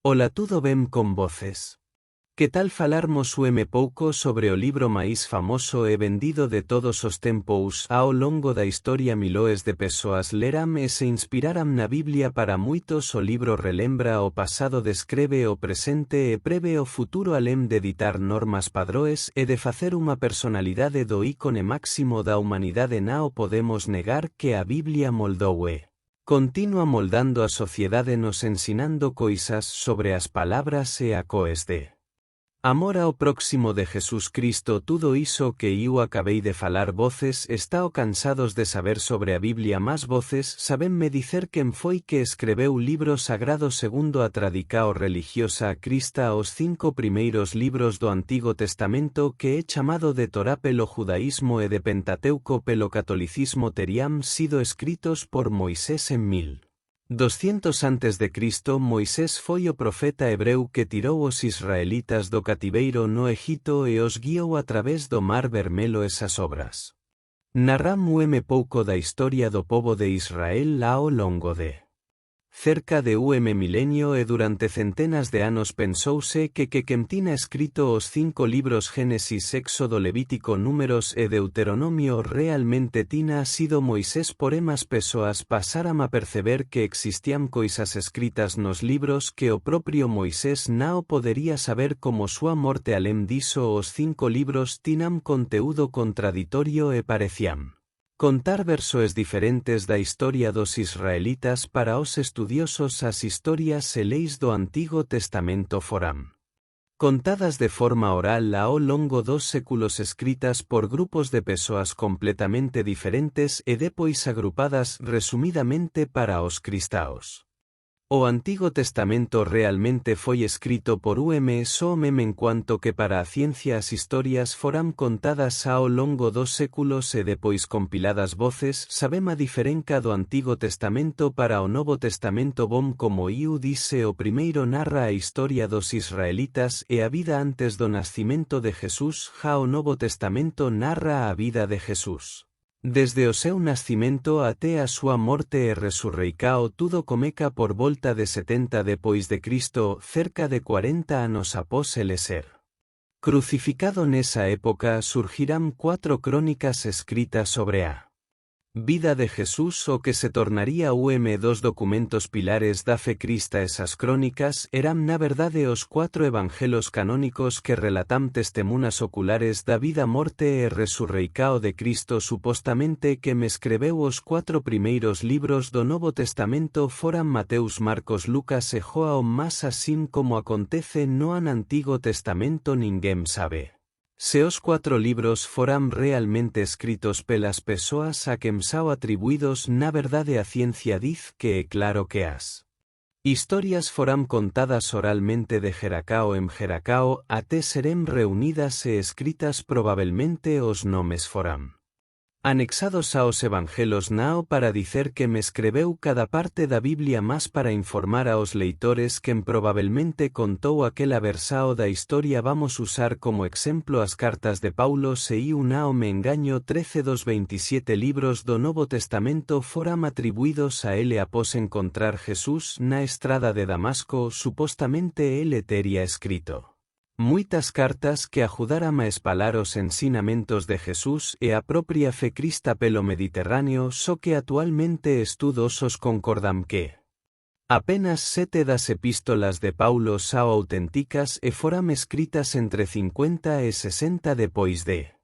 Ola tudo ben con voces. Que tal falarmos pouco sobre o libro máis famoso e vendido de todos os tempos ao longo da historia miloes de persoas leram e se inspiraram na Biblia para moitos o libro relembra o pasado descreve o presente e preve o futuro além de editar normas padroes e de facer unha personalidade do ícone máximo da humanidade nao podemos negar que a Biblia moldou continua moldando a sociedade nos ensinando coisas sobre as palabras e a coes de amor ao próximo de Jesús Cristo. Tudo iso que eu acabei de falar voces está cansados de saber sobre a Biblia. Más voces sabenme dicer quen foi que escreveu libro sagrado segundo a tradicao religiosa crista os 5 primeiros libros do Antigo Testamento que é chamado de Torá pelo judaísmo e de Pentateuco pelo catolicismo terían sido escritos por Moisés en 1200 a.C. Moisés foi o profeta hebreu que tirou os israelitas do cativeiro no Egito e os guiou a través do Mar Vermelo. Esas obras narramos pouco da historia do povo de Israel ao longo de cerca de milenio e durante centenas de anos pensouse que quen tiña escrito os 5 libros Génesis, Éxodo, Levítico, Números e Deuteronomio realmente tiña sido Moisés. Porém as persoas pasaram a perceber que existían coisas escritas nos libros que o propio Moisés nao podería saber como súa morte. Além diso os 5 libros tiñan conteúdo contraditorio e parecían contar versos diferentes da historia dos israelitas. Para os estudiosos as historias e leis do Antigo Testamento foram contadas de forma oral ao longo dos séculos, escritas por grupos de persoas completamente diferentes e depois agrupadas resumidamente para os cristãos. O Antigo Testamento realmente foi escrito por só enquanto que para a ciencia as historias foram contadas ao longo dos séculos e depois compiladas. Voces sabem a diferença do Antigo Testamento para o Novo Testamento. Bom, como eu disse, o primeiro narra a historia dos israelitas e a vida antes do nascimento de Jesús. O Novo Testamento narra a vida de Jesús desde o seu nascimento até a súa morte e resurreição. Tudo comeca por volta de 70 depois de Cristo, cerca de 40 anos após ele ser crucificado. Nesa época surgirán 4 crónicas escritas sobre a vida de Jesús, o que se tornaría dos documentos pilares da fe crista. Esas crónicas eran na verdade os 4 evangelos canónicos que relatam testemunas oculares da vida, morte e resurreição de Cristo. Supostamente que me escreveu os 4 primeiros libros do Novo Testamento foran Mateus, Marcos, Lucas e João, mas assim como acontece no Antigo Testamento ninguén sabe se os 4 libros foram realmente escritos pelas persoas a quen são atribuídos. Na verdade a ciencia diz que é claro que as historias foram contadas oralmente de Jeracao en Jeracao até serem reunidas e escritas. Probablemente os nomes foram anexados aos evangelos nao para dizer que me escreveu cada parte da Biblia, mas para informar aos leitores quen probablemente contou aquela versao da historia. Vamos usar como exemplo as cartas de Paulo. Se eu nao me engaño, 13 dos 27 libros do Novo Testamento foram atribuídos a ele após encontrar Jesús na estrada de Damasco. Supostamente ele teria escrito muitas cartas que ajudaram a espalar os ensinamentos de Jesús e a propia fe crista pelo Mediterráneo. Só que actualmente estudosos concordam que apenas 7 das epístolas de Paulo são auténticas e foram escritas entre 50 e 60 depois de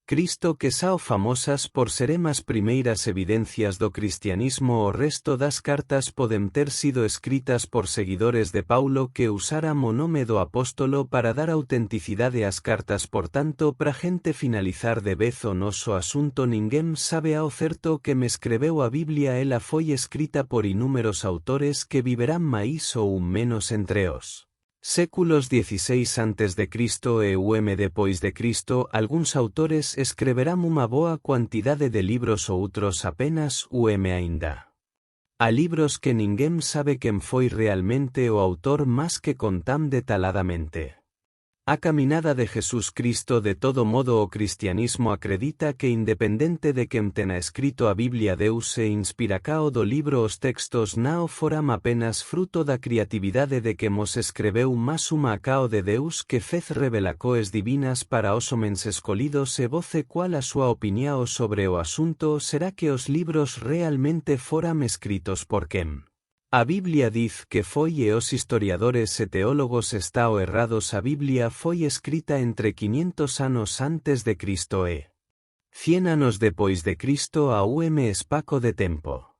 Cristo, que são famosas por serem as primeiras evidencias do cristianismo. O resto das cartas podem ter sido escritas por seguidores de Paulo que usaram o nome do apóstolo para dar autenticidade ás cartas. Portanto, para gente finalizar de vez o noso asunto, ninguén sabe ao certo que me escreveu a Biblia. Ela foi escrita por inúmeros autores que viverán máis ou menos entre os séculos 16 a.C. e depois de Cristo. Alguns autores escreverán unha boa cuantidade de libros, outros apenas aínda há libros que ninguén sabe quen foi realmente o autor, mas que contam detaladamente A caminada de Jesús Cristo de todo modo o cristianismo acredita que independente de que tena escrito a Biblia Deus e inspiracao do libro os textos nao foram apenas fruto da criatividade de que mos escreveu mas uma acao de Deus que fez revelacoes divinas para os homens escolhidos e voce cual a súa opiniao sobre o asunto será que os libros realmente foram escritos por quen. A Biblia diz que foi e os historiadores e teólogos estao errados a Biblia foi escrita entre 500 anos antes de Cristo e 100 anos depois de Cristo a espaco de tempo.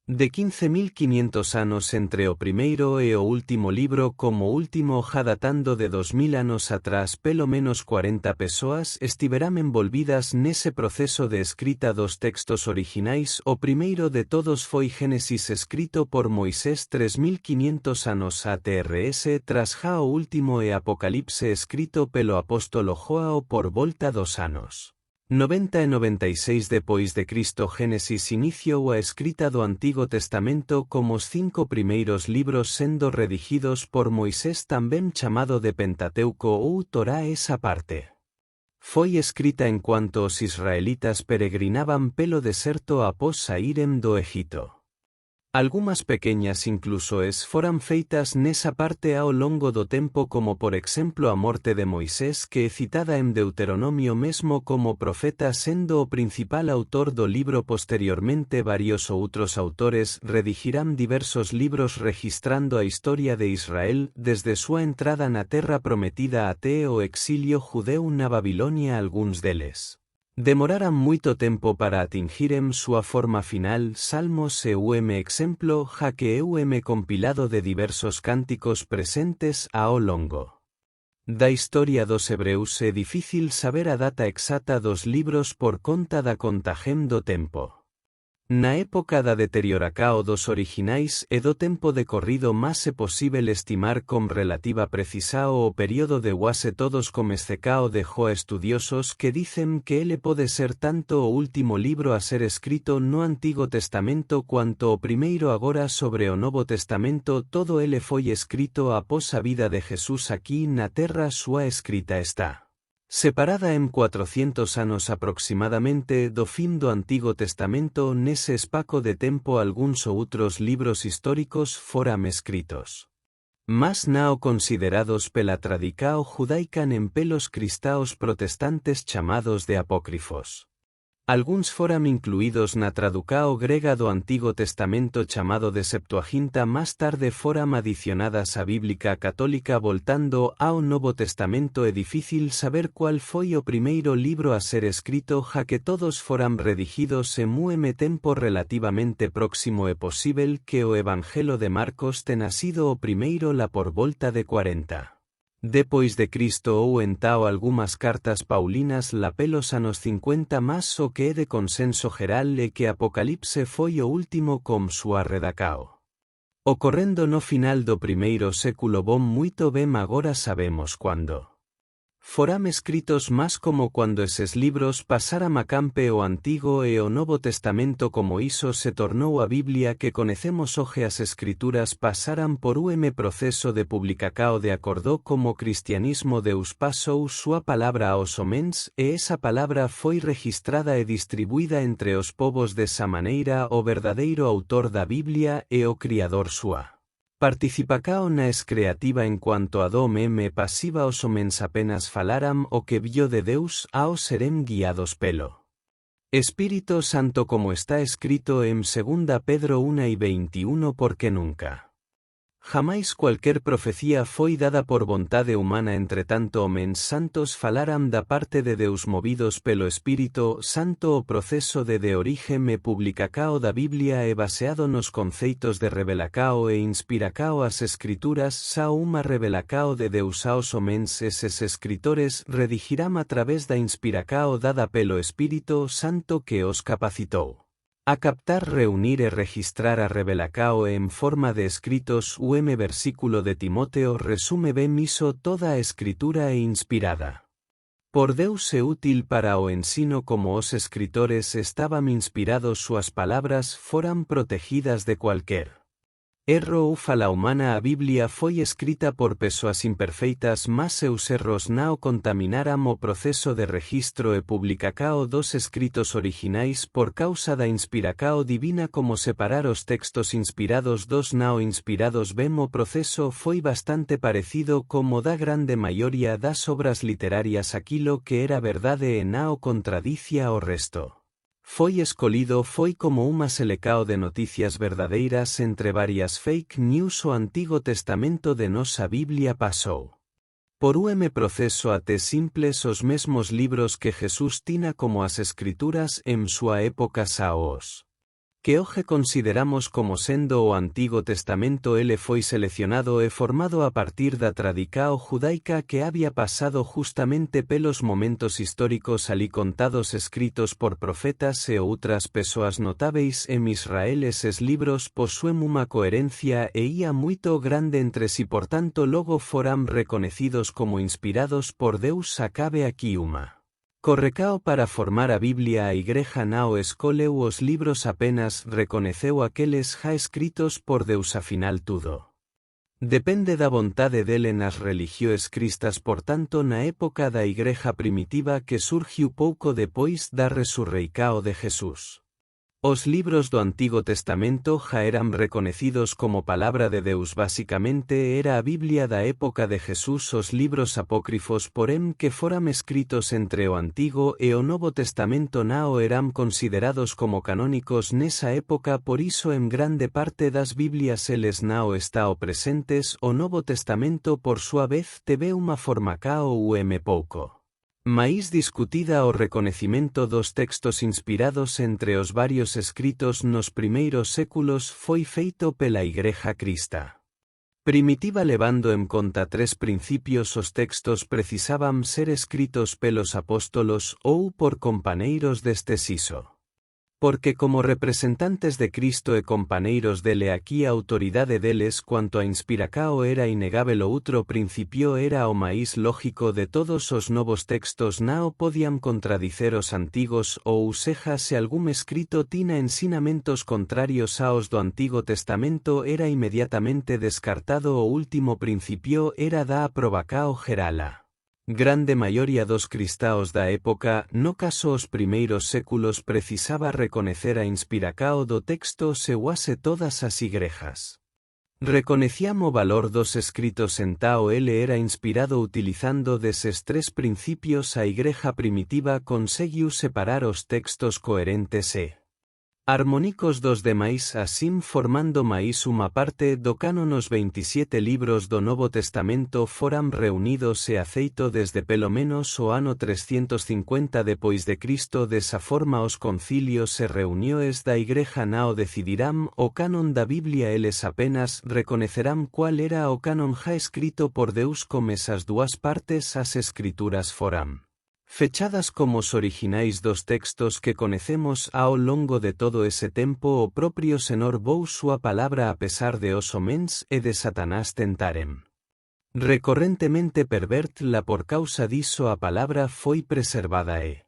De 15.500 anos entre o primeiro e o último libro como último já datando de 2000 anos atrás pelo menos 40 persoas estiveram envolvidas nese proceso de escrita dos textos originais. O primeiro de todos foi Génesis escrito por Moisés 3500 anos ATRS tras já o último e Apocalipse escrito pelo apóstolo Joao por volta 2 anos. 90 e 96 depois de Cristo. Génesis iniciou a escrita do Antigo Testamento como os 5 primeiros libros sendo redigidos por Moisés tamén chamado de Pentateuco ou Torá. Esa parte foi escrita enquanto os israelitas peregrinaban pelo deserto após saírem do Egito. Algumas pequeñas incluso foran feitas nesa parte ao longo do tempo como por exemplo a morte de Moisés que é citada en Deuteronomio mesmo como profeta sendo o principal autor do libro. Posteriormente varios outros autores redigirán diversos libros registrando a historia de Israel desde súa entrada na terra prometida até o exilio judeu na Babilonia. Algúns deles demoraran moito tempo para atingirem súa forma final. Salmos e exemplo já que compilado de diversos cánticos presentes ao longo da historia dos hebreus. É difícil saber a data exacta dos libros por conta da contagem do tempo. Na época da deterioracao dos originais e do tempo decorrido mas é posível estimar con relativa precisao o período de quase todos comececao de Joa estudiosos que dicen que ele pode ser tanto o último libro a ser escrito no Antigo Testamento cuanto o primeiro. Agora sobre o Novo Testamento todo ele foi escrito após a vida de Jesús aquí na terra. Súa escrita está separada en 400 anos aproximadamente do fin do Antigo Testamento. Nese espaco de tempo algúns outros libros históricos foram escritos, mas nao considerados pela tradicao judaica nen pelos cristaos protestantes chamados de apócrifos. Algúns foram incluídos na traducao grega do Antigo Testamento chamado de Septuaginta. Más tarde foram adicionadas á Bíblica católica. Voltando ao Novo Testamento é difícil saber cual foi o primeiro libro a ser escrito já que todos foram redigidos en tempo relativamente próximo. É posível que o Evangelho de Marcos tenha sido o primeiro lá por volta de 40 depois de Cristo ou entao algunhas cartas paulinas lá pelos anos 50. Mas o que é de consenso geral é que Apocalipse foi o último com súa redacao ocorrendo no final do primeiro século. Muito ben, agora sabemos cuando foram escritos mas como quando eses libros pasaram a campe o Antigo e o Novo Testamento como iso se tornou a Biblia que conhecemos hoxe. As escrituras pasaram por proceso de publicacao de acordo como cristianismo. Deus pasou súa palabra aos homens e esa palabra foi registrada e distribuída entre os povos. Desa maneira o verdadeiro autor da Biblia é o Criador. Súa participacao na creativa en cuanto a dom pasiva. Os homens apenas falaram o que vio de Deus ao serem guiados pelo Espírito Santo como está escrito en 2 Pedro 1:21. Porque nunca jamais cualquier profecía foi dada por vontade humana. Entretanto homens santos falaram da parte de Deus movidos pelo Espírito Santo. O proceso de origem e publicacao da Biblia é baseado nos conceitos de revelacao e inspiracao. As escrituras sa uma revelacao de Deus aos homens. Eses escritores redigirán a través da inspiracao dada pelo Espírito Santo que os capacitou a captar, reunir e registrar a revelacao en forma de escritos. Versículo de Timoteo resume ben iso. Toda a escritura é inspirada por Deus e útil para o ensino. Como os escritores estaban inspirados súas palabras foran protegidas de cualquier Erro ufa la humana a Biblia foi escrita por pessoas imperfeitas mas seus erros nao contaminaram o proceso de registro e publicacao dos escritos originais por causa da inspiracao divina. Como separar os textos inspirados dos nao inspirados. O proceso foi bastante parecido como da grande maioria das obras literarias. Aquilo que era verdade e nao contradicia o resto. Foi escolhido foi como uma selecao de noticias verdadeiras entre varias fake news. O Antigo Testamento de nosa Biblia pasou por proceso até simples os mesmos libros que Jesús tina como as Escrituras en súa época saos que hoxe consideramos como sendo o Antigo Testamento. Ele foi seleccionado e formado a partir da tradicao judaica que había pasado justamente pelos momentos históricos ali contados escritos por profetas e outras persoas notáveis en Israel. Eses libros posúen unha coherencia e ía moito grande entre si, por tanto logo foram reconocidos como inspirados por Deus. Acabe aquí uma correcao para formar a Biblia. A Igreja nao escoleu os libros apenas reconeceu aqueles já escritos por Deus. Afinal tudo depende da vontade dele nas religións cristas. Por tanto, na época da Igreja primitiva que surgiu pouco depois da resurreição de Jesús, os libros do Antigo Testamento já eram reconocidos como palabra de Deus. Basicamente era a Biblia da época de Jesús. Os libros apócrifos, porém, que foram escritos entre o Antigo e o Novo Testamento nao eram considerados como canónicos nesa época. Por iso en grande parte das Biblias eles nao estao presentes. O Novo Testamento por súa vez teve unha forma cao pouco mais discutida. O reconecimento dos textos inspirados entre os varios escritos nos primeiros séculos foi feito pela Igreja crista primitiva levando en conta tres principios. Os textos precisaban ser escritos pelos apóstolos ou por companeiros deste siso, porque como representantes de Cristo e companeiros dele aquí a autoridade deles cuanto a inspiracao era inegável. O outro principio era o máis lógico de todos. Os novos textos nao podían contradicer os antigos, ou seja, se algún escrito tina ensinamentos contrarios aos do Antigo Testamento era inmediatamente descartado. O último principio era da aprobacao gerala grande maioria dos cristaos da época, no caso os primeiros séculos, precisaba reconecer a inspiracao do texto. Seuase todas as igrejas reconecían o valor dos escritos en tao ele era inspirado. Utilizando deses tres principios a Igreja primitiva conseguiu separar os textos coherentes e armónicos dos demais, assim formando máis unha parte do canon. Os 27 libros do Novo Testamento foram reunidos e aceito desde pelo menos o ano 350 depois de Cristo. Desa forma os concilios e reunións da Igreja nao decidirán o canon da Biblia. Eles apenas reconecerán cual era o canon já escrito por Deus. Como esas dúas partes as Escrituras foram fechadas como os originais dos textos que conecemos ao longo de todo ese tempo, o propio Senor vou súa palabra a pesar de os homens e de Satanás tentarem recorrentemente pervertla. Por causa diso a palabra foi preservada e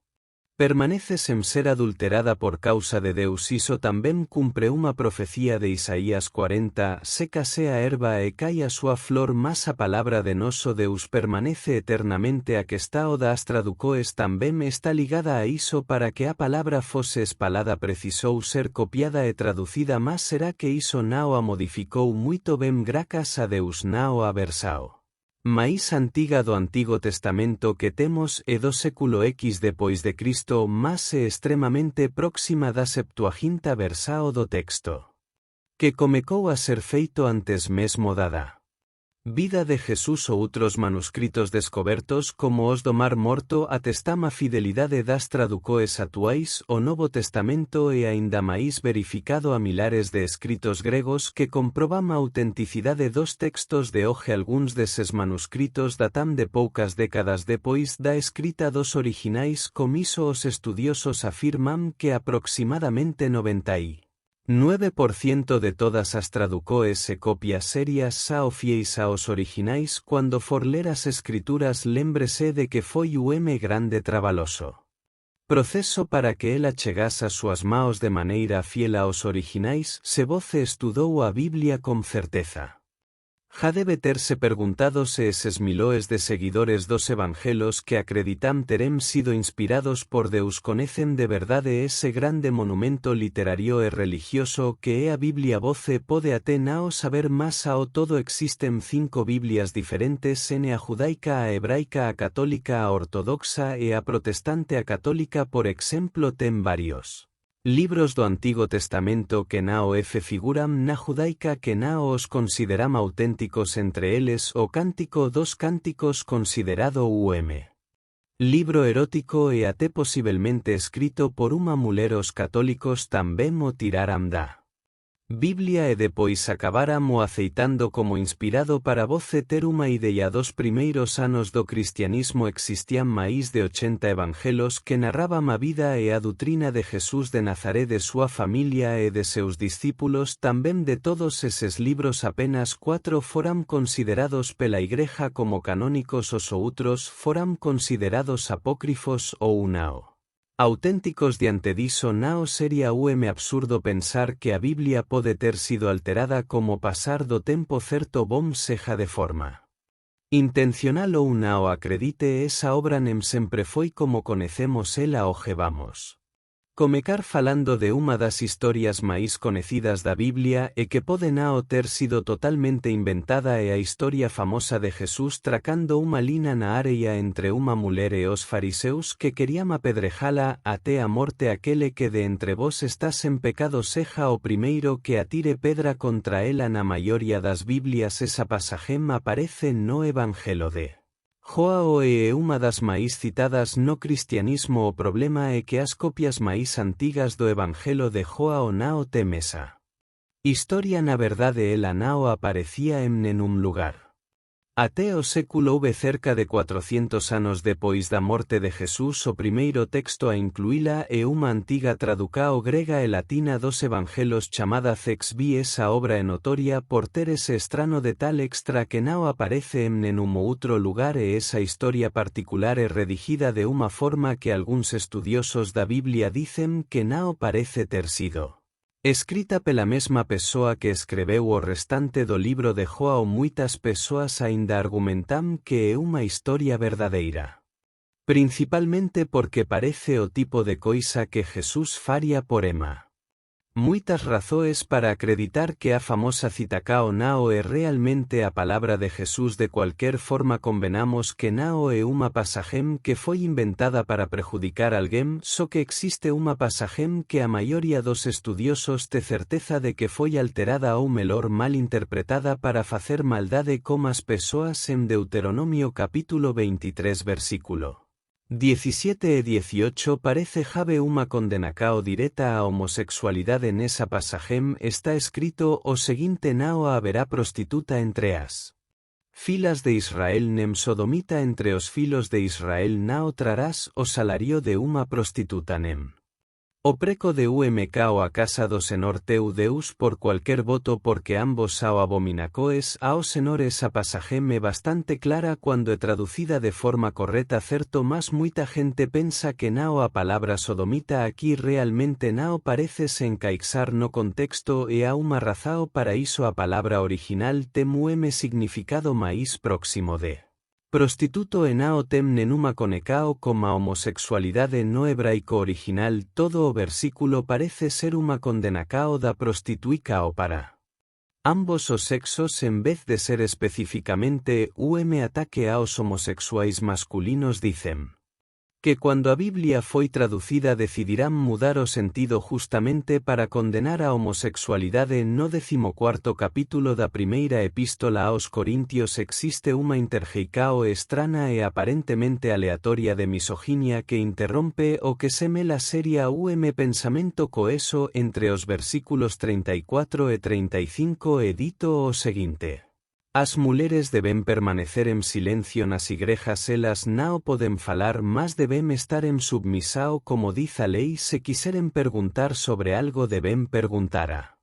permanece sen ser adulterada por causa de Deus. Iso tamén cumpre unha profecía de Isaías 40, sécase a erva e cai a súa flor, mas a palabra de noso Deus permanece eternamente. A que está o das traducoes tamén está ligada a iso. Para que a palabra fose espalada precisou ser copiada e traducida, mas será que iso nao a modificou moito ben gracas a Deus nao a versao máis antiga do Antigo Testamento que temos e do século X depois de Cristo, mas é extremamente próxima da Septuaginta versao do texto que comecou a ser feito antes mesmo da vida de Jesús. Outros manuscritos descobertos como os do Mar Morto atestam a fidelidade das traducoes actuais. O Novo Testamento é aínda máis verificado a milares de escritos gregos que comproban a autenticidade dos textos de hoxe. Algúns deses manuscritos datam de poucas décadas depois da escrita dos orixinais. Con iso os estudiosos afirman que aproximadamente 99% de todas as traducoes e copias serias sao fieis aos orixinais. Cuando for ler as Escrituras, lémbrese de que foi grande trabaloso Proceso para que ela chegas a súas maos de maneira fiel aos originais, se voce estudou a Biblia con certeza. Ja debe terse perguntado se eses miloes de seguidores dos evangelos que acreditam terem sido inspirados por Deus conecen de verdade ese grande monumento literario e religioso que é a Biblia voce pode até nao saber más ao todo existen 5 Biblias diferentes en a judaica, a hebraica, a católica, a ortodoxa e a protestante. A católica por exemplo ten varios libros do Antigo Testamento que nao figuram na judaica que nao os consideram auténticos entre eles o Cántico dos Cánticos considerado libro erótico e até posiblemente escrito por unha muller. Os católicos tamén o tiraram da Biblia e depois acabaram o aceitando como inspirado para voce ter unha idea. Dos primeiros anos do cristianismo existían máis de 80 evangelos que narraban a vida e a doutrina de Jesús de Nazaré, de súa familia e de seus discípulos. Tamén de todos eses libros apenas 4 foram considerados pela Igreja como canónicos, os outros foram considerados apócrifos ou nao auténticos. Diante diso nao sería absurdo pensar que a Biblia pode ter sido alterada como pasar do tempo certo bom seja de forma intencional ou nao acredite esa obra nem sempre foi como conecemos ela o vamos comecar falando de unha das historias máis conecidas da Biblia e que pode nao ter sido totalmente inventada e a historia famosa de Jesús tracando unha lina na area entre unha muller e os fariseus que querían apedrejala até a morte. Aquele que de entre vós está sen pecado seja o primeiro que atire pedra contra ela. Na maioría das Biblias esa pasagem aparece no Evangelho de João é unha das máis citadas no cristianismo. O problema é que as copias máis antigas do Evangelho de João nao temesa historia. Na verdade ela nao aparecía en nenhum lugar. Até o século V, cerca de 400 anos depois da morte de Jesús, o primeiro texto a incluíla é unha antiga traducao grega e latina dos evangelos chamada Zexbi. Esa obra é notoria por ter ese estrano de tal extra que nao aparece en nenhum outro lugar e esa historia particular é redigida de unha forma que algúns estudiosos da Biblia dicen que nao parece ter sido escrita pela mesma persoa que escreveu o restante do libro de João. Moitas persoas aínda argumentam que é unha historia verdadeira, principalmente porque parece o tipo de coisa que Jesús faría por ema. Moitas razoes para acreditar que a famosa citacao nao é realmente a palabra de Jesús. De cualquier forma convenamos que nao é unha pasagem que foi inventada para prejudicar alguén, só que existe unha pasagem que a maioría dos estudiosos te certeza de que foi alterada ou melor mal interpretada para facer maldade como as persoas en Deuteronomio capítulo 23 versículo 17 e 18 parece have unha condenacao direta á homosexualidade. Nesa pasagem está escrito o seguinte: nao haberá prostituta entre as filas de Israel, nem sodomita entre os filos de Israel. Nao trarás o salario de unha prostituta, nem o preco de umk a casa do Senor teu Deus por cualquier voto, porque ambos ao abominacoes ao Senor. Esa pasagem é bastante clara cuando é traducida de forma correcta, certo, mas muita gente pensa que nao a palabra sodomita aquí realmente nao parece se encaixar no contexto e há unha razao para iso. A palabra original tem significado máis próximo de prostituto e nao tem nenhuma conecao como a homosexualidade. No hebraico original todo o versículo parece ser unha condenacao da prostituicao para ambos os sexos en vez de ser especificamente ataque aos homosexuais masculinos. Dicen que cuando a Biblia foi traducida decidirán mudar o sentido justamente para condenar a homosexualidade. No 14º capítulo da primeira epístola aos Corintios existe unha interjeicao estrana e aparentemente aleatoria de misoginia que interrompe o que semela seria pensamento coeso entre os versículos 34 e 35 e dito o seguinte: as mulleres deben permanecer en silencio nas igrejas, elas nao poden falar, mas deben estar en submisao como diz a lei. Se quiseren perguntar sobre algo deben perguntar a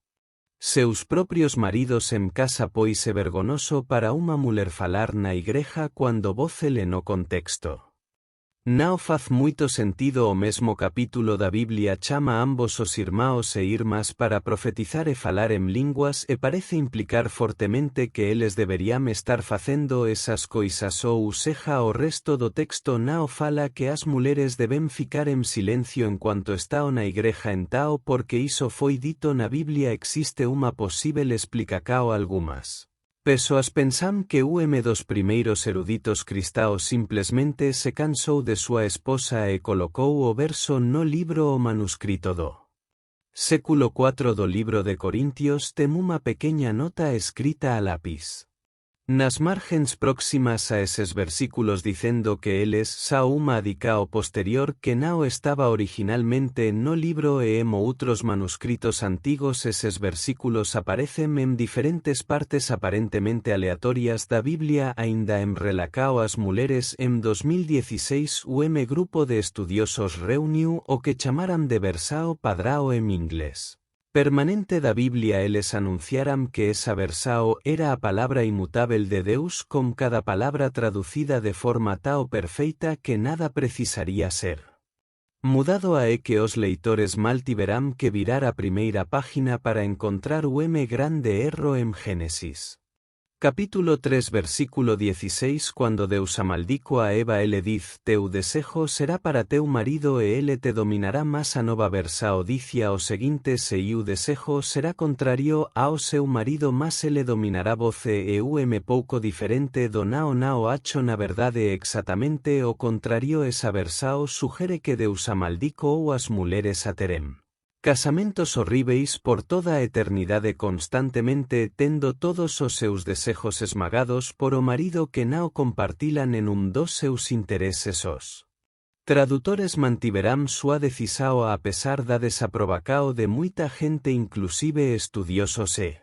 seus propios maridos en casa, pois é vergonoso para unha muller falar na igreja cuando vocele no contexto Nao faz muito sentido o mesmo capítulo da Biblia chama ambos os irmãos e irmás para profetizar e falar en linguas e parece implicar fortemente que eles deberían estar facendo esas coisas ou seja o resto do texto Nao fala que as mulheres deben ficar en silencio enquanto estao na igreja en Tao porque iso foi dito na Biblia existe unha posíbel explicacao algunhas. Persoas pensan que dos primeiros eruditos cristaos simplesmente se cansou de súa esposa e colocou o verso no libro o manuscrito do século IV do libro de Corintios ten unha pequeña nota escrita a lápis. Nas margens próximas a eses versículos dicendo que eles sa unha adicao posterior que Nao estaba originalmente no libro e emo outros manuscritos antigos eses versículos aparecen en diferentes partes aparentemente aleatorias da Biblia aínda en relacao as muleres en 2016 o grupo de estudiosos reuniu o que chamaran de versao padrao en inglés. Permanente da Biblia eles anunciaran que esa versao era a palabra inmutável de Deus con cada palabra traducida de forma tao perfeita que nada precisaría ser mudado a que os leitores mal tiveran que virar a primeira página para encontrar o grande erro en Génesis. Capítulo 3 versículo 16 Cuando Deus amaldico a Eva ele diz teu desejo será para teu marido e ele te dominará más a nova versao dicia o seguinte se o desejo será contrario ao seu marido más ele dominará voce e pouco diferente do nao acho na verdade exactamente o contrario esa versao sugere que Deus amaldico ou as muleres a terem casamentos horríveis por toda a eternidade constantemente tendo todos os seus desejos esmagados por o marido que nao compartilan en dos seus intereses os tradutores mantiverán súa decisao a pesar da desaprobacao de muita gente inclusive estudiosos e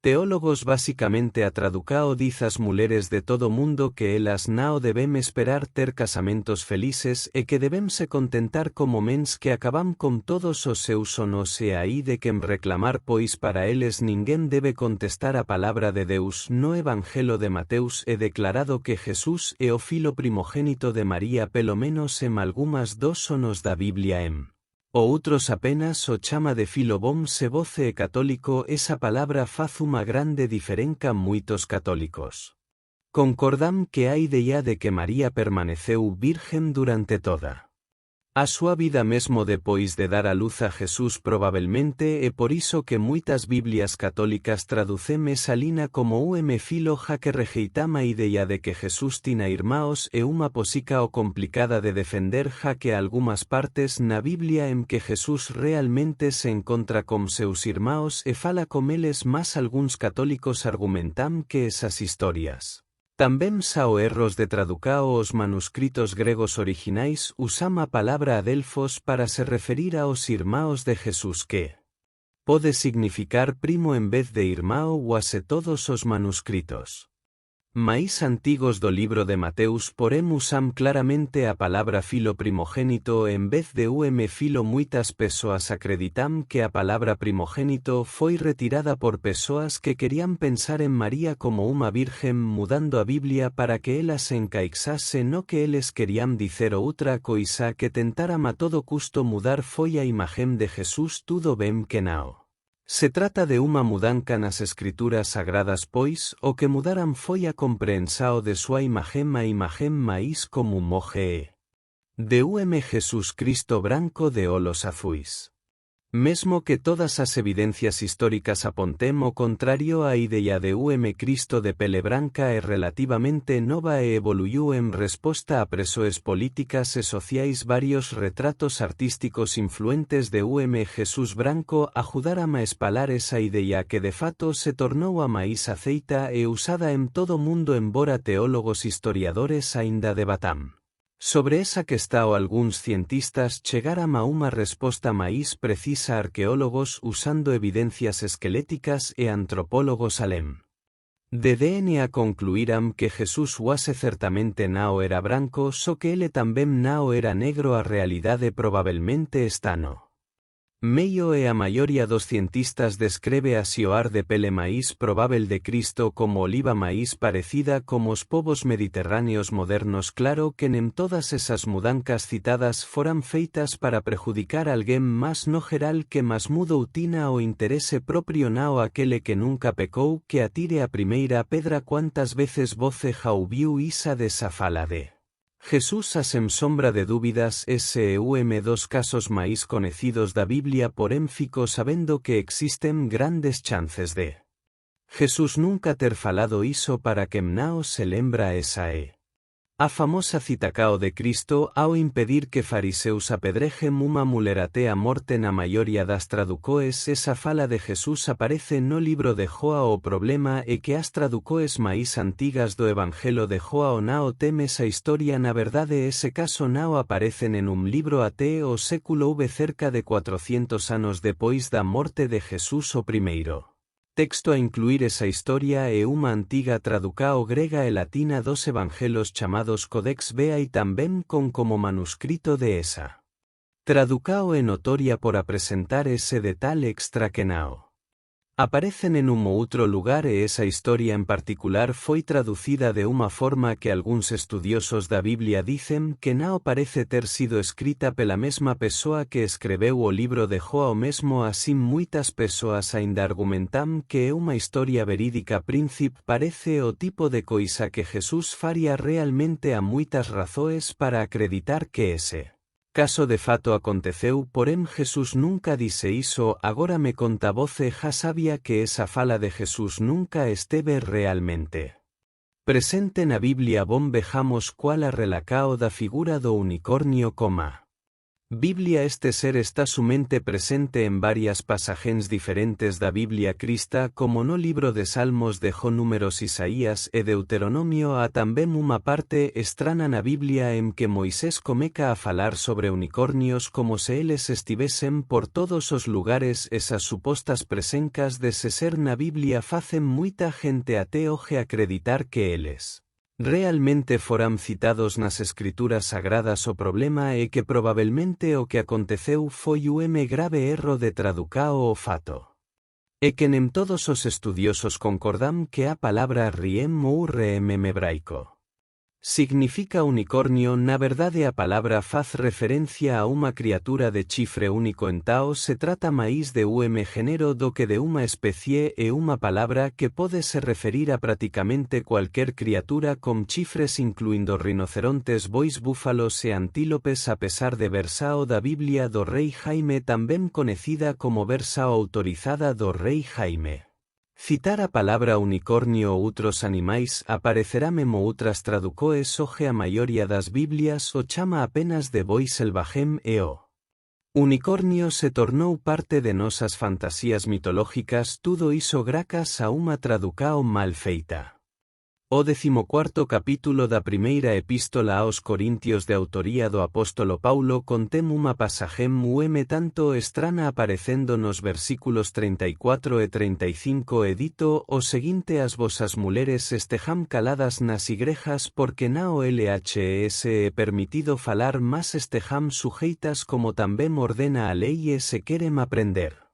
teólogos basicamente a traducao diz as muleres de todo mundo que elas nao debem esperar ter casamentos felices e que debemse contentar como mens que acabam con todos os seus sonos e aí de quen reclamar pois para eles ninguén debe contestar a palabra de Deus no Evangelho de Mateus e declarado que Jesús é o filo primogénito de María pelo menos en algunhas dos sonos da Biblia O outros apenas o chama de filo bom se voce e católico esa palabra faz unha grande diferenca muitos católicos. Concordam que a idea de que María permaneceu virgen durante toda a súa vida mesmo depois de dar a luz a Jesús probablemente e por iso que muitas Biblias católicas traducem esa lina como filo ja que rejeitam a idea de que Jesús tina irmãos e unha posica o complicada de defender ja que algunhas partes na Biblia en que Jesús realmente se encontra con seus irmãos e fala con eles más algúns católicos argumentam que esas historias Tamén sao erros de traducao os manuscritos gregos originais usam a palabra adelfos para se referir aos irmãos de Jesús que pode significar primo en vez de irmão uase todos os manuscritos máis antigos do libro de Mateus porém usam claramente a palabra filo primogénito en vez de filo muitas persoas acreditam que a palabra primogénito foi retirada por persoas que querían pensar en María como unha virgen mudando a Biblia para que ela se encaixase no que eles querían dicer outra coisa que tentaram a todo custo mudar foi a imagen de Jesús tudo ben que nao. Se trata de unha mudanca nas escrituras sagradas pois o que mudaran foi a comprensao de súa imagen máis como moje de Jesús Cristo branco de olos azuis. Mesmo que todas as evidencias históricas apontem o contrario a idea de Cristo de pele branca é relativamente nova e evoluiu en resposta a presoes políticas e sociais varios retratos artísticos influentes de Jesús branco ajudaram a espalar esa idea que de fato se tornou a máis aceita e usada en todo mundo embora teólogos historiadores aínda debatam. Sobre esa questao algúns cientistas chegaram a unha resposta máis precisa arqueólogos usando evidencias esqueléticas e antropólogos além de DNA concluíram que Jesús uase certamente nao era branco só que ele tamén nao era negro a realidade probablemente está no Meio e a maioria dos cientistas descreve a xioar de pele maíz probável de Cristo como oliva maíz parecida como os povos mediterráneos modernos. Claro que nem todas esas mudancas citadas foran feitas para prejudicar alguén más no geral que mas mudo utina o interese propio nao aquele que nunca pecou que atire a primeira pedra. Cuantas veces voce jauviu isa desa fala de Jesús asem sombra de dúbidas dos casos máis conocidos da Biblia porén fico sabendo que existen grandes chances de Jesús nunca ter falado iso para que mnao se lembra esa a famosa citacao de Cristo ao impedir que fariseus apedregen unha muller até a morte. Na maioria das traducoes esa fala de Jesús aparece no libro de Joa. O problema é que as traducoes máis antigas do Evangelho de Joa o nao teme esa historia. Na verdade ese caso nao aparecen en un libro até o século V, cerca de 400 anos depois da morte de Jesús. O primeiro texto a incluir esa historia é unha antiga traducao grega e latina dos evangelos chamados Codex Bea e tamén con como manuscrito de esa traducao é notoria por apresentar ese detal extra que nao aparecen en un outro lugar e esa historia en particular foi traducida de unha forma que algúns estudiosos da Biblia dicen que nao parece ter sido escrita pela mesma persoa que escreveu o libro de Joa. O mesmo así moitas persoas aínda argumentan que é unha historia verídica. Príncipe parece o tipo de coisa que Jesús faría realmente. A moitas razoes para acreditar que ese caso de fato aconteceu, porén Jesús nunca dise iso. Agora me conta voce já sabía que esa fala de Jesús nunca esteve realmente presente na Biblia. Vejamos cual a relacao da figura do unicornio. Biblia. Este ser está sumente presente en varias pasagens diferentes da Biblia crista, como no libro de Salmos de Jó, Números, Isaías e Deuteronomio. Há tamén unha parte estrana na Biblia en que Moisés comeca a falar sobre unicornios como se eles estivesen por todos os lugares. Esas supostas presencas dese ser na Biblia facen moita gente até hoxe acreditar que eles realmente foran citados nas escrituras sagradas. O problema é que probablemente o que aconteceu foi un grave erro de traducao. O fato é que nem todos os estudiosos concordam que a palabra riem ou reem hebraico significa unicornio. Na verdade a palabra faz referencia a unha criatura de chifre único. Entao se trata máis de género do que de unha especie. É unha palabra que pode se referir a prácticamente cualquier criatura con chifres, incluindo rinocerontes, bois, búfalos e antílopes. A pesar de versao da Biblia do Rei Jaime, tamén conocida como versao autorizada do Rei Jaime, citar a palabra unicornio ou outros animais aparecerá memo outras traducoes. Hoxe a maioria das Biblias o chama apenas de boi selvagem e o unicornio se tornou parte de nosas fantasías mitológicas. Tudo iso gracas a unha traducao mal feita. O 14º capítulo da primeira epístola aos Corintios, de autoría do apóstolo Paulo, contén unha pasagem tanto estrana aparecendo nos versículos 34 e 35 e dito o seguinte: as vosas muleres estejam caladas nas igrejas, porque na OLHES é permitido falar, mas estejam sujeitas como tamén ordena a lei. E se querem aprender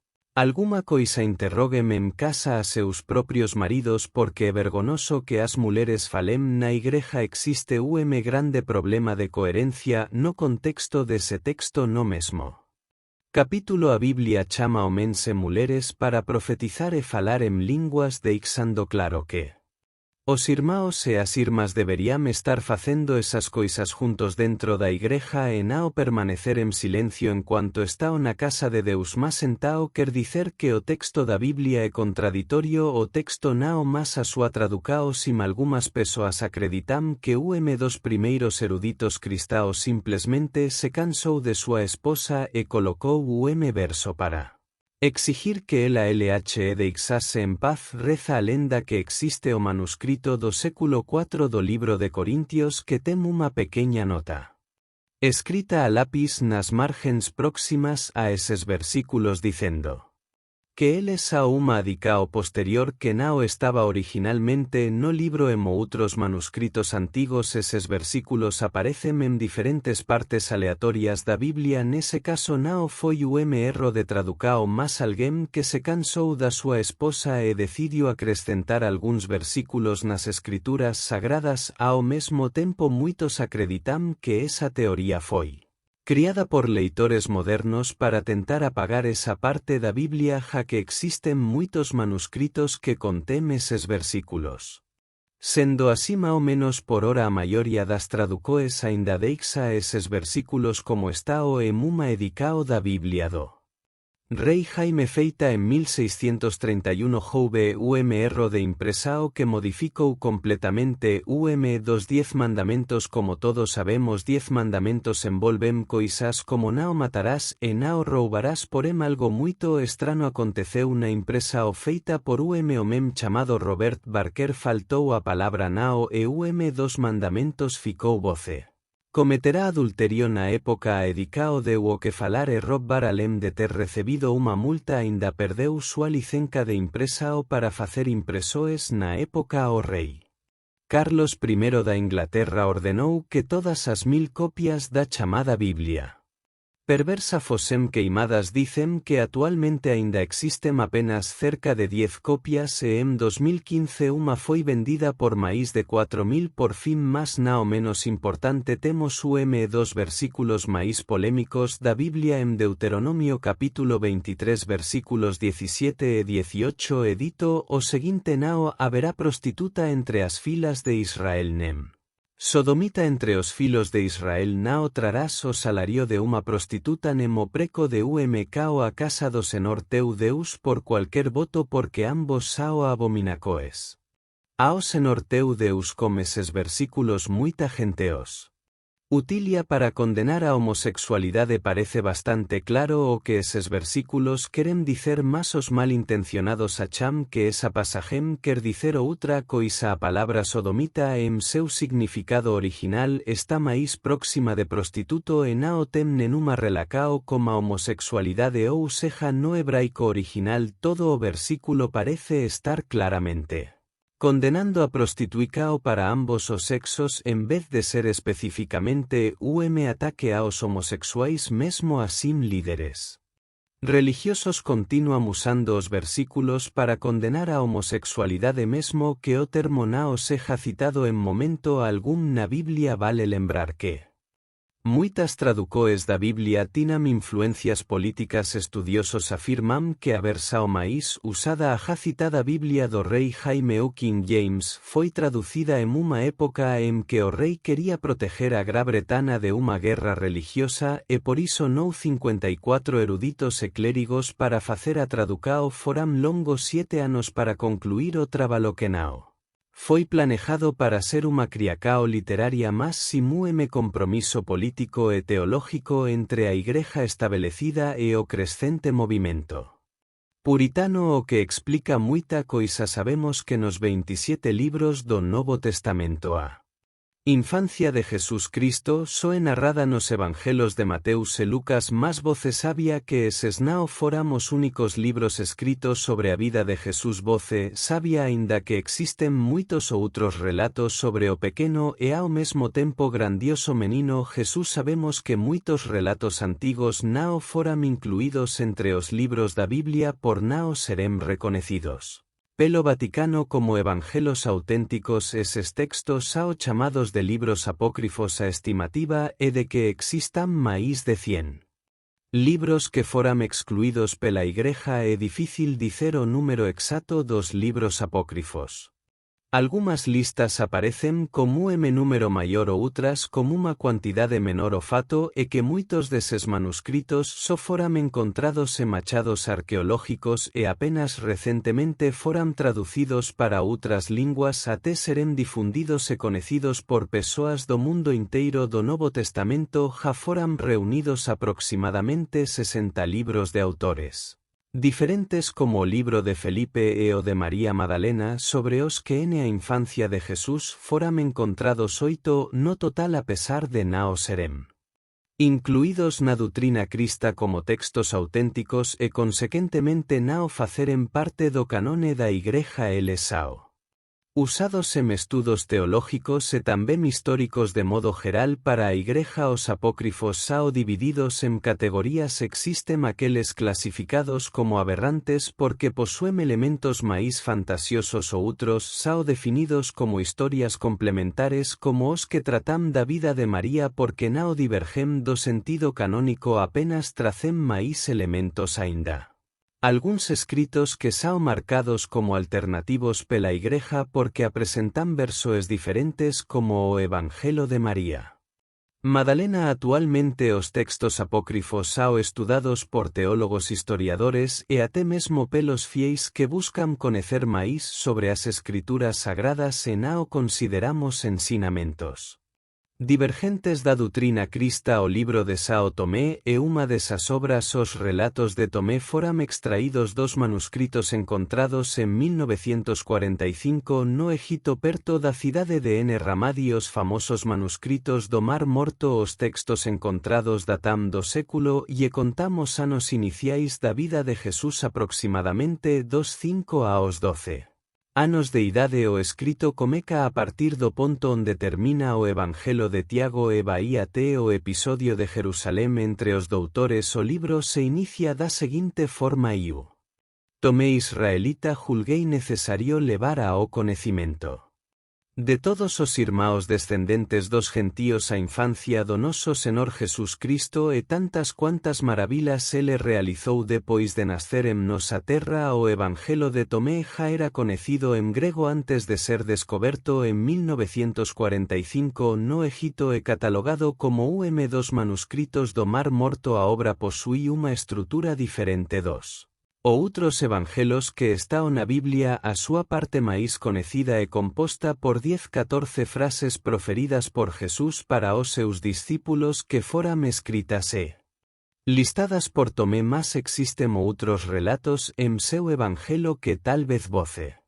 alguma coisa, interrógueme en casa a seus propios maridos, porque é vergonoso que as muleres falem na igreja. Existe un grande problema de coherencia no contexto dese texto. No mesmo capítulo a Biblia chama homens e muleres para profetizar e falar en linguas, deixando claro que os irmãos e as irmás deberían estar facendo esas coisas juntos dentro da igreja e nao permanecer en silencio en cuanto está na casa de Deus. Mas entao quer dicer que o texto da Biblia é contraditorio. O texto nao mas a súa traducao. Sim, algunhas persoas acreditan que dos primeiros eruditos cristaos simplesmente se cansou de súa esposa e colocou verso para exigir que ela deixase en paz. Reza a lenda que existe o manuscrito do século IV do libro de Corintios que ten unha pequeña nota escrita a lápis nas margens próximas a eses versículos dicendo que él es uma adicao posterior que nao estaba originalmente no libro emo otros manuscritos antiguos eses versículos aparecen en diferentes partes aleatorias da Biblia nese caso nao foi erro de traducao más alguén que se cansou da súa esposa e decidiu acrescentar algúns versículos nas escrituras sagradas ao mesmo tempo muitos acreditam que esa teoría foi criada por leitores modernos para tentar apagar esa parte da Biblia ja que existen muitos manuscritos que contén eses versículos. Sendo así mao menos por ora a maioría das traducoes aínda deixa eses versículos como está o uma edicao da Biblia do Rei Jaime feita en 1631 houve erro de impresao que modificou completamente dos 10 mandamentos como todos sabemos 10 mandamentos envolven coisas como nao matarás e nao roubarás porém algo muito estrano aconteceu na impresao feita por homem chamado Robert Barker faltou a palabra nao e dos mandamentos ficou voce. Cometerá adulterio na época a edicao deu o que falar e roubar além de ter recebido unha multa aínda perdeu súa licenca de impresao para facer impresoes na época ao rei. Carlos I da Inglaterra ordenou que todas as 1000 copias da chamada Biblia perversa fosem queimadas dicen que actualmente aínda existen apenas cerca de 10 copias e en 2015 unha foi vendida por máis de 4000 por fin más nao menos importante temos dos versículos máis polémicos da Biblia en Deuteronomio capítulo 23 versículos 17 e 18 e dito o seguinte nao haberá prostituta entre as filas de Israel nem sodomita entre os filos de Israel nao trarás o salario de unha prostituta nemo preco de cao a casa do Senor teu Deus por cualquier voto porque ambos sao abominacoes. Ao Senor teu Deus comeses versículos muita genteos. Utilia para condenar a homosexualidade parece bastante claro o que eses versículos queren dicer más os malintencionados acham que esa pasajem quer dicer outra coisa a palabra sodomita en seu significado original está máis próxima de prostituto e nao tem nenuma relacao como a homosexualidade ou seja no hebraico original todo o versículo parece estar claramente condenando a prostituicao para ambos os sexos en vez de ser específicamente ataque aos homosexuais mesmo asim líderes religiosos continuam usando os versículos para condenar a homosexualidade mesmo que o termo nao seja citado en momento algún na Biblia vale lembrar que muitas traducoes da Biblia tinam influencias políticas estudiosos afirman que a versao máis usada a já citada Biblia do rei Jaime o King James foi traducida en unha época en que o rei quería proteger a Gran Bretana de unha guerra religiosa e por iso nou 54 eruditos e clérigos para facer a traducao foram longos 7 anos para concluir o trabalo que nao foi planejado para ser unha criacao literaria más simúeme compromiso político e teológico entre a igreja establecida e o crescente movimento puritano o que explica muita coisa sabemos que nos 27 libros do Novo Testamento a infancia de Jesús Cristo soe narrada nos evangelos de Mateus e Lucas más voce sabia que eses nao foram os únicos libros escritos sobre a vida de Jesús voce sabia aínda que existen muitos outros relatos sobre o pequeno e ao mesmo tempo grandioso menino Jesús sabemos que muitos relatos antigos nao foram incluídos entre os libros da Biblia por nao serem reconocidos pelo Vaticano como evangelos auténticos eses textos sao chamados de libros apócrifos a estimativa e de que existan máis de 100 libros que foram excluídos pela Igreja é difícil dicer o número exacto dos libros apócrifos. Algumas listas aparecen como número maior ou outras como unha cuantidade menor o fato é que muitos deses manuscritos só foram encontrados en machados arqueológicos e apenas recentemente foram traducidos para outras linguas até seren difundidos e conocidos por persoas do mundo inteiro do Novo Testamento já foram reunidos aproximadamente 60 libros de autores diferentes como o libro de Felipe e o de María Madalena sobre os que a infancia de Jesús foram encontrados 8 no total a pesar de nao serem incluídos na doutrina crista como textos auténticos e consequentemente nao faceren parte do canone da Igrexa sao. Usados en estudos teológicos e tamén históricos de modo geral para a Igreja os apócrifos sao divididos en categorías existen aqueles clasificados como aberrantes porque posúen elementos máis fantasiosos ou outros sao definidos como historias complementares como os que tratam da vida de María porque nao divergem do sentido canónico apenas tracen máis elementos aínda. Alguns escritos que sao marcados como alternativos pela Igreja porque apresentan versoes diferentes como o Evangelho de María Madalena. Actualmente os textos apócrifos sao estudados por teólogos historiadores e até mesmo pelos fiéis que buscan coñecer máis sobre as escrituras sagradas e nao consideramos ensinamentos divergentes da doutrina crista. O libro de Sao Tomé é unha desas obras. Os relatos de Tomé foram extraídos dos manuscritos encontrados en 1945 no Egito perto da cidade de En-Ramadi. Os famosos manuscritos do Mar Morto. Os textos encontrados datam do século e contamos anos iniciais da vida de Jesús aproximadamente dos 5 aos 12. Anos de idade. O escrito comeca a partir do ponto onde termina o Evangelho de Tiago e vai até o episodio de Jerusalén entre os doutores. O libro se inicia da seguinte forma: Iu Tomé israelita julguei necesario levar ao conhecimento de todos os irmãos descendentes dos gentíos a infancia do noso Senhor Jesús Cristo e tantas cuantas maravillas ele realizou depois de nascer en nosa terra. O Evangelho de Tomé já era conocido en grego antes de ser descoberto en 1945 no Egito e catalogado como dos manuscritos do Mar Morto. A obra posúe unha estrutura diferente dos outros evangelos que están na Biblia. A súa parte máis conecida é composta por 10-14 frases proferidas por Jesús para os seus discípulos que foran escritas e listadas por Tomé, mas existen outros relatos en seu evangelho que tal vez voce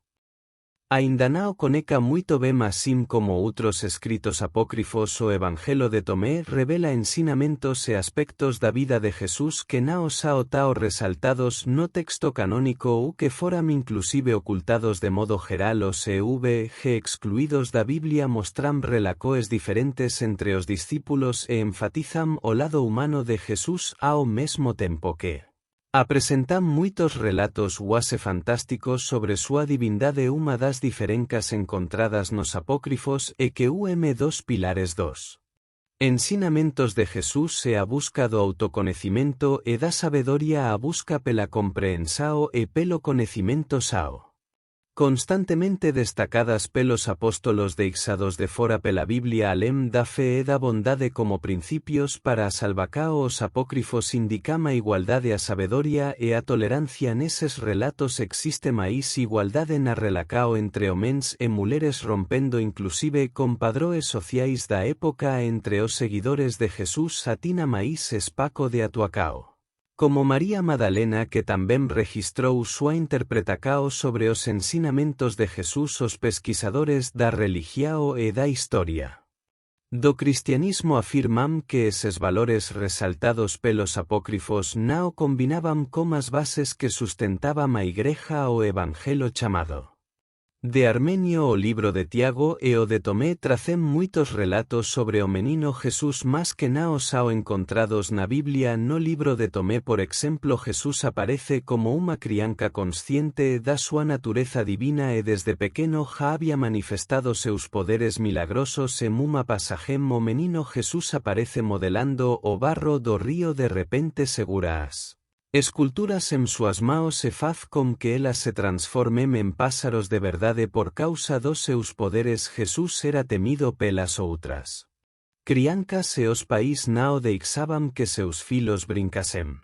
aínda nao coneca moito ben así como outros escritos apócrifos. O Evangelho de Tomé revela ensinamentos e aspectos da vida de Jesús que nao sao tao resaltados no texto canónico ou que foram inclusive ocultados de modo geral. Os EVG excluídos da Biblia mostran relacoes diferentes entre os discípulos e enfatizan o lado humano de Jesús ao mesmo tempo que apresentan moitos relatos quase fantásticos sobre súa divindade. Unha das diferencias encontradas nos apócrifos é que dos pilares dos ensinamentos de Jesús é a busca do autoconhecimento e da sabedoria, a busca pela compreensao e pelo conhecimento sao. Constantemente destacadas pelos apóstolos deixados de fora pela Biblia, além da fe e da bondade como principios para a salvacao. Os apócrifos indican a igualdade, a sabedoria e a tolerancia neses relatos. Existe máis igualdade na relacao entre homens e mulleres, rompendo inclusive con padroes sociais da época entre os seguidores de Jesús. Atina máis espaco de atuacao como María Madalena, que tamén registrou súa interpretacao sobre os ensinamentos de Jesús. Os pesquisadores da religiao e da historia do cristianismo afirman que eses valores resaltados pelos apócrifos nao combinaban comas bases que sustentaban a Igreja. O Evangelho chamado de Armenio, o libro de Tiago e o de Tomé tracen moitos relatos sobre o menino Jesús más que nao sao encontrados na Biblia. No libro de Tomé, por exemplo, Jesús aparece como unha crianca consciente da súa natureza divina e desde pequeno já había manifestado seus poderes milagrosos. En unha pasaje o menino Jesús aparece modelando o barro do río. De repente segura as esculturas en súas maos e faz con que elas se transformen en pásaros de verdade. Por causa dos seus poderes Jesús era temido pelas outras criancas e os país nao deixaban que seus filos brincasen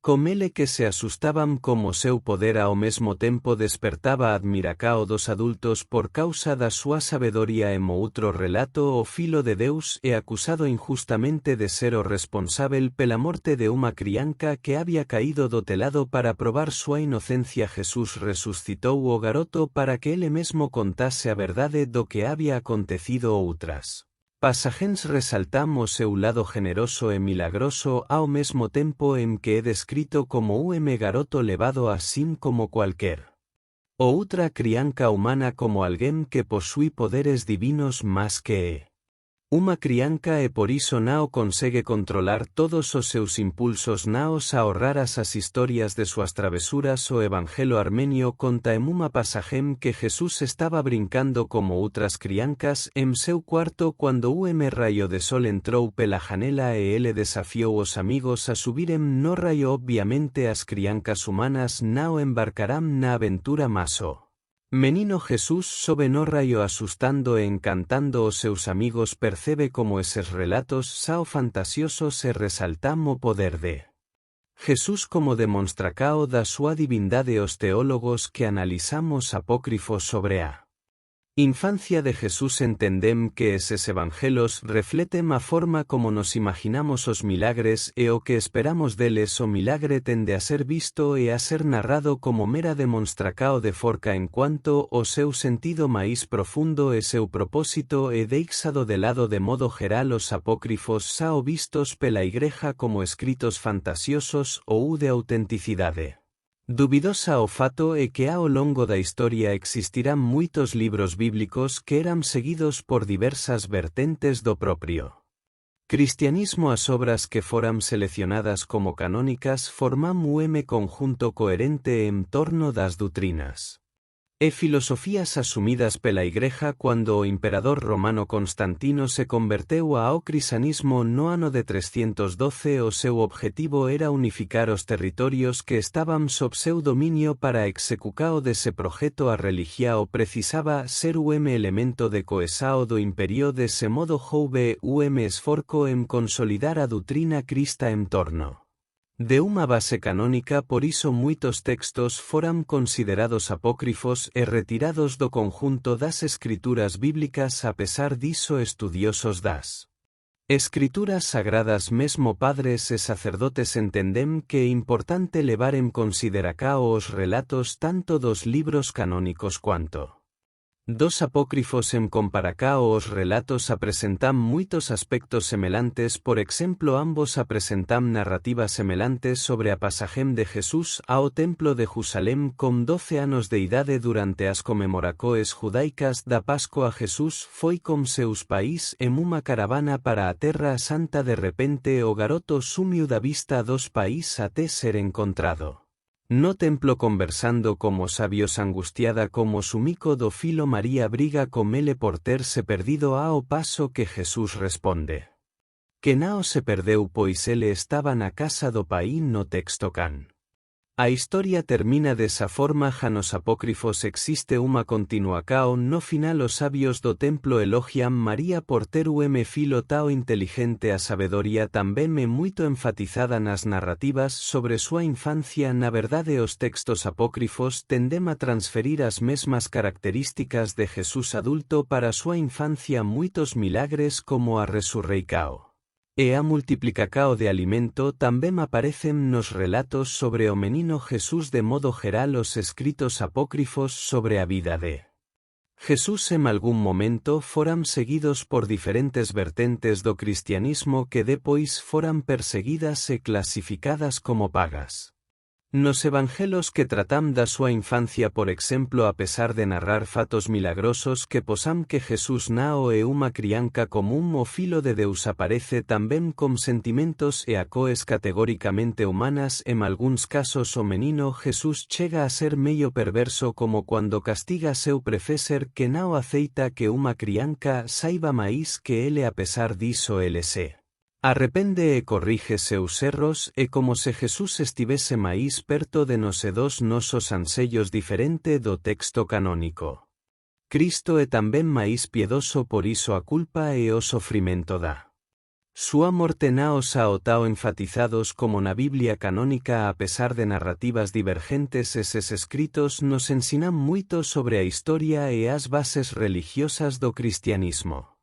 com ele, que se asustaban como seu poder ao mesmo tempo despertaba a admiracao dos adultos por causa da súa sabedoría. En outro relato, o Filo de Deus é acusado injustamente de ser o responsável pela morte de unha crianca que había caído do telado. Para probar súa inocencia, Jesús resucitou o garoto para que ele mesmo contase a verdade do que había acontecido. Outras Pasagens resaltam o seu lado generoso e milagroso ao mesmo tempo en que é descrito como garoto levado assim como cualquier outra crianca humana como alguén que posúe poderes divinos más que uma crianca e por iso nao consegue controlar todos os seus impulsos naos a ahorrar as historias de súas travesuras. O Evangelio armenio conta en uma pasagem que Jesús estaba brincando como outras criancas en seu cuarto cuando raio de sol entrou pela janela e ele desafiou os amigos a subirem no raio. Obviamente as criancas humanas nao embarcarán na aventura maso. Menino Jesús sobe no raio asustando e encantando os seus amigos. Percebe como eses relatos sao fantasiosos e resaltam o poder de Jesús como demonstra cao da súa divindade. Os teólogos que analizamos apócrifos sobre a infancia de Jesús entendem que eses evangelos refletem a forma como nos imaginamos os milagres e o que esperamos deles. O milagre tende a ser visto e a ser narrado como mera demonstracao de forca en cuanto o seu sentido máis profundo e seu propósito é deixado de lado. De modo geral os apócrifos sao vistos pela Igreja como escritos fantasiosos ou de autenticidade dubidosa. O fato é que ao longo da historia existirán moitos libros bíblicos que eran seguidos por diversas vertentes do propio cristianismo. As obras que foran seleccionadas como canónicas forman conjunto coherente en torno das doutrinas e filosofías asumidas pela Igreja. Cuando o emperador romano Constantino se converteu ao cristianismo no ano de 312, o seu objetivo era unificar os territorios que estaban sob seu dominio. Para executar dese proxecto a religiao precisaba ser elemento de coesao do imperio. Dese modo houve esforco en consolidar a doutrina crista en torno de uma base canónica. Por iso moitos textos foran considerados apócrifos e retirados do conjunto das escrituras bíblicas. A pesar diso, estudiosos das escrituras sagradas, mesmo padres e sacerdotes, entendem que é importante levar en consideración os relatos tanto dos libros canónicos quanto dos apócrifos. En comparacao os relatos apresentam moitos aspectos semelantes. Por exemplo, ambos apresentam narrativas semelantes sobre a pasagem de Jesús ao templo de Jerusalén con 12 anos de idade durante as comemoracoes judaicas da Pascua. Jesús foi con seus pais en unha caravana para a Terra Santa. De repente o garoto sumiu da vista dos pais até ser encontrado no templo conversando como sabios. Angustiada como sumico do filo, María briga con ele por terse perdido. Ao paso que Jesús responde que nao se perdeu pois ele estaba na casa do pai. No texto can a historia termina desa forma. Ja nos apócrifos existe unha continuación. No final os sabios do templo elogian María por ter filo tao inteligente. A sabedoría tamén é moito enfatizada nas narrativas sobre súa infancia. Na verdade, os textos apócrifos tendem a transferir as mesmas características de Jesús adulto para a súa infancia. Moitos milagres como a resurreicao e a multiplicacao de alimento tamén aparecen nos relatos sobre o menino Jesús. De modo geral, os escritos apócrifos sobre a vida de Jesús en algún momento foran seguidos por diferentes vertentes do cristianismo que depois foran perseguidas e clasificadas como pagas. Nos evangelos que tratam da súa infancia, por exemplo, a pesar de narrar fatos milagrosos que posam que Jesús nao é unha crianca común, o filo de Deus aparece tamén con sentimentos e acoes categóricamente humanas. En algúns casos o menino Jesús chega a ser medio perverso, como cuando castiga seu prefeser que nao aceita que unha crianca saiba máis que ele. A pesar diso ele se arrepende e corrige seus erros, e como se Jesús estivese máis perto de nós e dos nosos ansellos diferente do texto canónico. Cristo é tamén máis piedoso, por iso a culpa e o sofrimento da súa morte naos ao tao enfatizados como na Biblia canónica. A pesar de narrativas divergentes, eses escritos nos ensinan moito sobre a historia e as bases religiosas do cristianismo.